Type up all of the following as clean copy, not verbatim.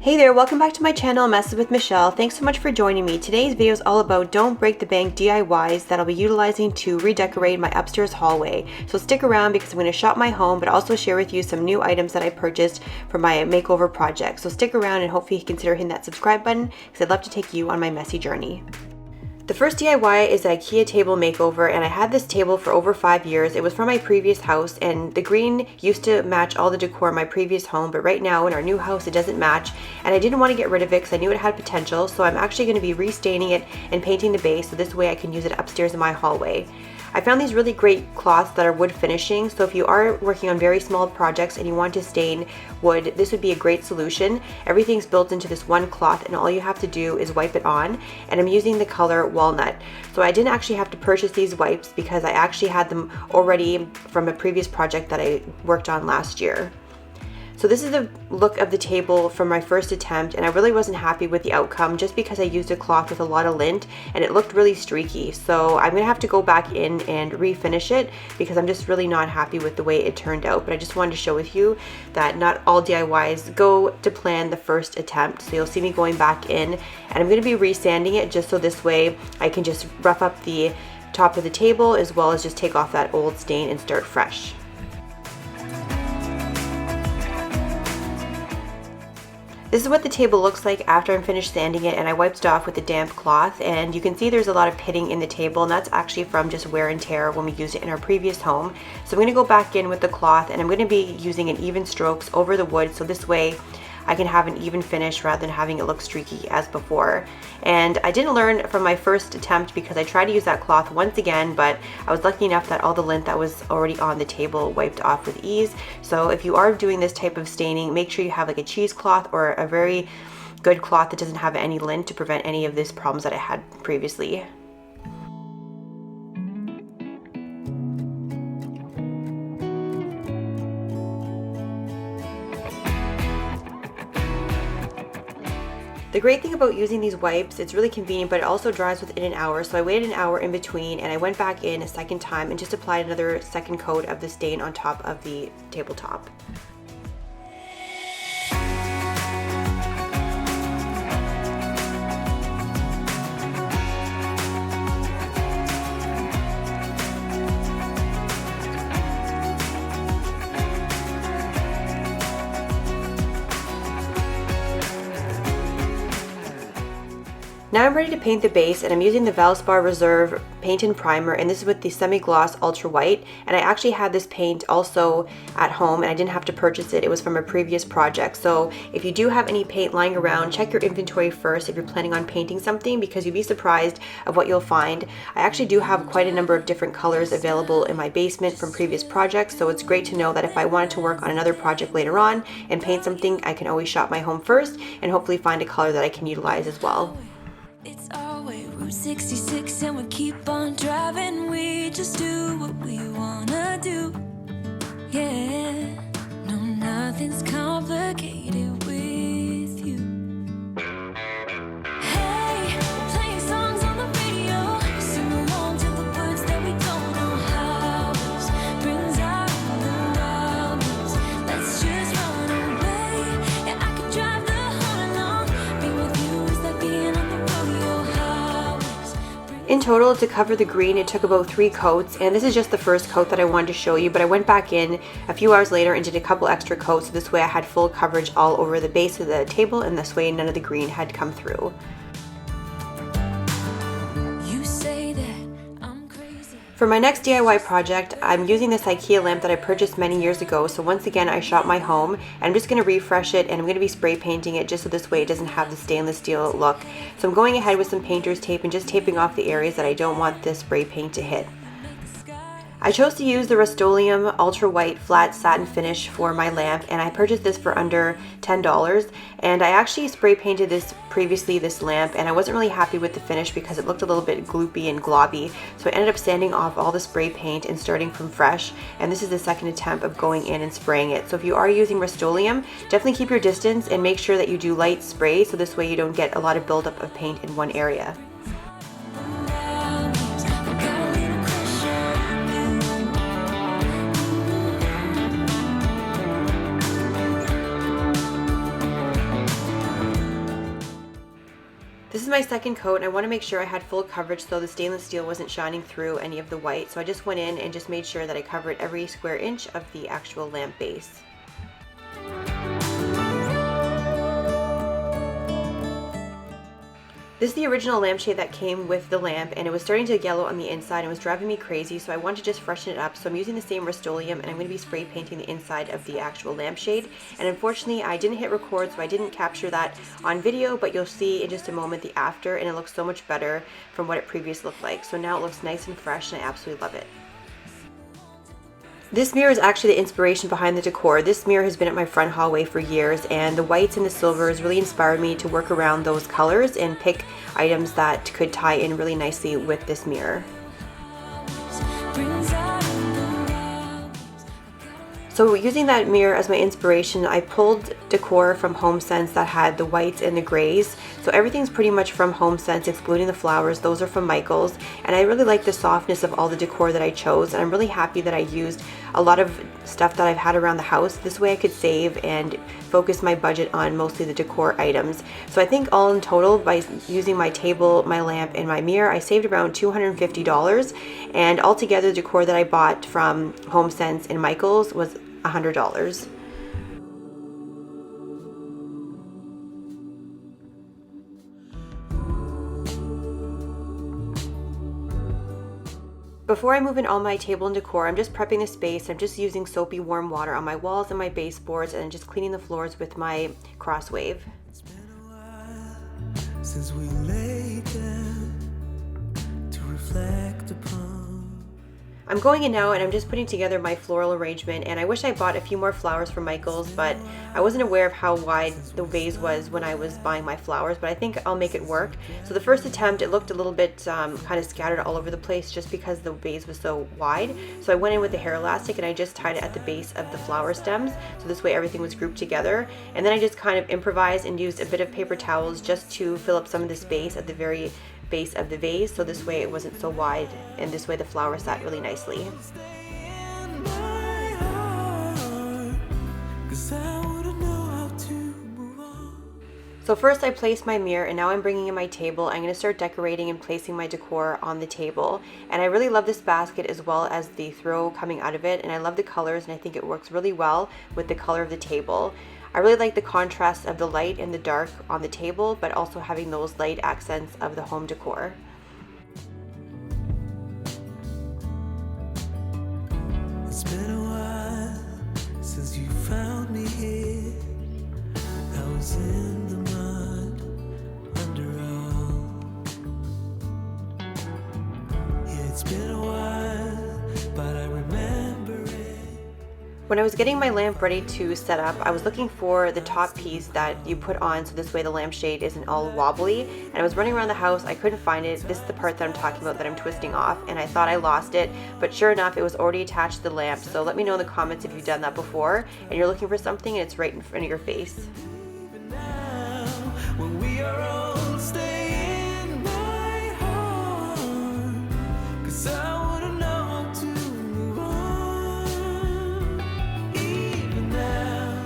Hey there, welcome back to my channel, Messes with Michelle. Thanks so much for joining me. Today's video is all about don't break the bank DIYs that I'll be utilizing to redecorate my upstairs hallway. So stick around because I'm going to shop my home, but also share with you some new items that I purchased for my makeover project. So stick around and hopefully consider hitting that subscribe button because I'd love to take you on my messy journey. The first DIY is the Ikea table makeover, and I had this table for over 5 years. It was from my previous house, and the green used to match all the decor in my previous home, but right now in our new house it doesn't match, and I didn't want to get rid of it because I knew it had potential, so I'm actually going to be restaining it and painting the base so this way I can use it upstairs in my hallway. I found these really great cloths that are wood finishing, so if you are working on very small projects and you want to stain wood, this would be a great solution. Everything's built into this one cloth and all you have to do is wipe it on, and I'm using the color walnut. So I didn't actually have to purchase these wipes because I actually had them already from a previous project that I worked on last year. So this is the look of the table from my first attempt, and I really wasn't happy with the outcome just because I used a cloth with a lot of lint and it looked really streaky. So I'm gonna have to go back in and refinish it because I'm just really not happy with the way it turned out. But I just wanted to show with you that not all DIYs go to plan the first attempt. So you'll see me going back in, and I'm gonna be resanding it just so this way I can just rough up the top of the table as well as just take off that old stain and start fresh. This is what the table looks like after I'm finished sanding it, and I wiped it off with a damp cloth, and you can see there's a lot of pitting in the table, and that's actually from just wear and tear when we used it in our previous home. So I'm going to go back in with the cloth, and I'm going to be using an even strokes over the wood so this way I can have an even finish rather than having it look streaky as before. And I didn't learn from my first attempt because I tried to use that cloth once again, but I was lucky enough that all the lint that was already on the table wiped off with ease. So if you are doing this type of staining, make sure you have like a cheesecloth or a very good cloth that doesn't have any lint to prevent any of these problems that I had previously. The great thing about using these wipes, it's really convenient, but it also dries within an hour. So I waited an hour in between and I went back in a second time and just applied another second coat of the stain on top of the tabletop. Now I'm ready to paint the base, and I'm using the Valspar Reserve paint and primer, and this is with the semi-gloss ultra white, and I actually had this paint also at home and I didn't have to purchase it. It was from a previous project. So if you do have any paint lying around, check your inventory first if you're planning on painting something because you'd be surprised of what you'll find. I actually do have quite a number of different colors available in my basement from previous projects, so it's great to know that if I wanted to work on another project later on and paint something, I can always shop my home first and hopefully find a color that I can utilize as well. It's our way, Route 66, and we keep on driving. We just do what we wanna do. Yeah, no, nothing's complicated with you. Hey, we're playing songs on the radio. Sing along to the words that we don't know how. This brings out the wildness. Let's just run away. Yeah, I could drive the whole along. Being with you is like being on the road. In total, to cover the green, it took about 3 coats, and this is just the first coat that I wanted to show you, but I went back in a few hours later and did a couple extra coats, so this way I had full coverage all over the base of the table, and this way none of the green had come through. For my next DIY project, I'm using this Ikea lamp that I purchased many years ago, so once again I shop my home, and I'm just going to refresh it, and I'm going to be spray painting it just so this way it doesn't have the stainless steel look. So I'm going ahead with some painter's tape and just taping off the areas that I don't want this spray paint to hit. I chose to use the Rust-Oleum Ultra White Flat Satin Finish for my lamp, and I purchased this for under $10, and I actually spray painted this lamp, and I wasn't really happy with the finish because it looked a little bit gloopy and globby, so I ended up sanding off all the spray paint and starting from fresh, and this is the second attempt of going in and spraying it. So if you are using Rust-Oleum, definitely keep your distance and make sure that you do light spray so this way you don't get a lot of buildup of paint in one area. This is my second coat, and I want to make sure I had full coverage so the stainless steel wasn't shining through any of the white. So I just went in and just made sure that I covered every square inch of the actual lamp base. This is the original lampshade that came with the lamp, and it was starting to yellow on the inside and was driving me crazy, so I wanted to just freshen it up. So I'm using the same Rust-Oleum, and I'm going to be spray painting the inside of the actual lampshade. And unfortunately I didn't hit record, so I didn't capture that on video, but you'll see in just a moment the after, and it looks so much better from what it previously looked like. So now it looks nice and fresh, and I absolutely love it. This mirror is actually the inspiration behind the decor. This mirror has been at my front hallway for years, and the whites and the silvers really inspired me to work around those colors and pick items that could tie in really nicely with this mirror. So using that mirror as my inspiration, I pulled decor from HomeSense that had the whites and the grays. So everything's pretty much from HomeSense, excluding the flowers. Those are from Michaels. And I really like the softness of all the decor that I chose. And I'm really happy that I used a lot of stuff that I've had around the house. This way I could save and focus my budget on mostly the decor items. So I think all in total, by using my table, my lamp, and my mirror, I saved around $250. And altogether, the decor that I bought from HomeSense and Michaels was $100. Before I move in all my table and decor, I'm just prepping the space. I'm just using soapy warm water on my walls and my baseboards, and just cleaning the floors with my Crosswave. It's been a while since we laid down to reflect upon. I'm going in now and I'm just putting together my floral arrangement, and I wish I bought a few more flowers from Michaels, but I wasn't aware of how wide the vase was when I was buying my flowers, but I think I'll make it work. So the first attempt, it looked a little bit kind of scattered all over the place just because the vase was so wide. So I went in with the hair elastic and I just tied it at the base of the flower stems, so this way everything was grouped together. And then I just kind of improvised and used a bit of paper towels just to fill up some of the space at the very base of the vase, so this way it wasn't so wide, and this way the flower sat really nicely. Stay in my heart, 'cause I wanna know how to move on. So first I placed my mirror, and now I'm bringing in my table. I'm going to start decorating and placing my decor on the table. And I really love this basket as well as the throw coming out of it, and I love the colors, and I think it works really well with the color of the table. I really like the contrast of the light and the dark on the table, but also having those light accents of the home decor. It's been a while since you found me here. I was in the mud under all. Yeah, it's been a while, but I remember it. When I was getting my lamp ready to set up, I was looking for the top piece that you put on so this way the lampshade isn't all wobbly, and I was running around the house, I couldn't find it. This is the part that I'm talking about that I'm twisting off, and I thought I lost it, but sure enough it was already attached to the lamp. So let me know in the comments if you've done that before and you're looking for something and it's right in front of your face. Even now, when we are old, stay in my heart, 'cause I wanna know how to move on. Even now,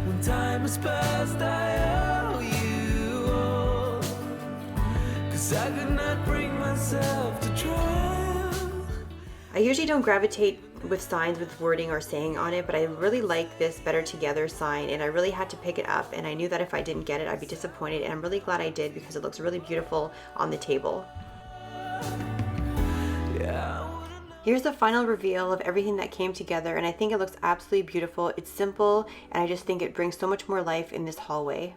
when time has passed, I owe you all, 'cause I could not bring myself to try. I usually don't gravitate with signs with wording or saying on it, but I really like this Better Together sign, and I really had to pick it up, and I knew that if I didn't get it I'd be disappointed, and I'm really glad I did because it looks really beautiful on the table. Yeah. Here's the final reveal of everything that came together, and I think it looks absolutely beautiful. It's simple, and I just think it brings so much more life in this hallway.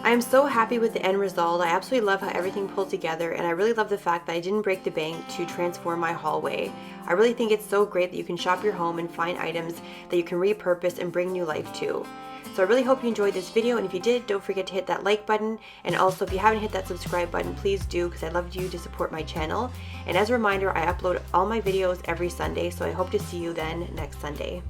I am so happy with the end result. I absolutely love how everything pulled together, and I really love the fact that I didn't break the bank to transform my hallway. I really think it's so great that you can shop your home and find items that you can repurpose and bring new life to. So I really hope you enjoyed this video, and if you did, don't forget to hit that like button, and also if you haven't hit that subscribe button, please do, because I'd love you to support my channel. And as a reminder, I upload all my videos every Sunday, so I hope to see you then next Sunday.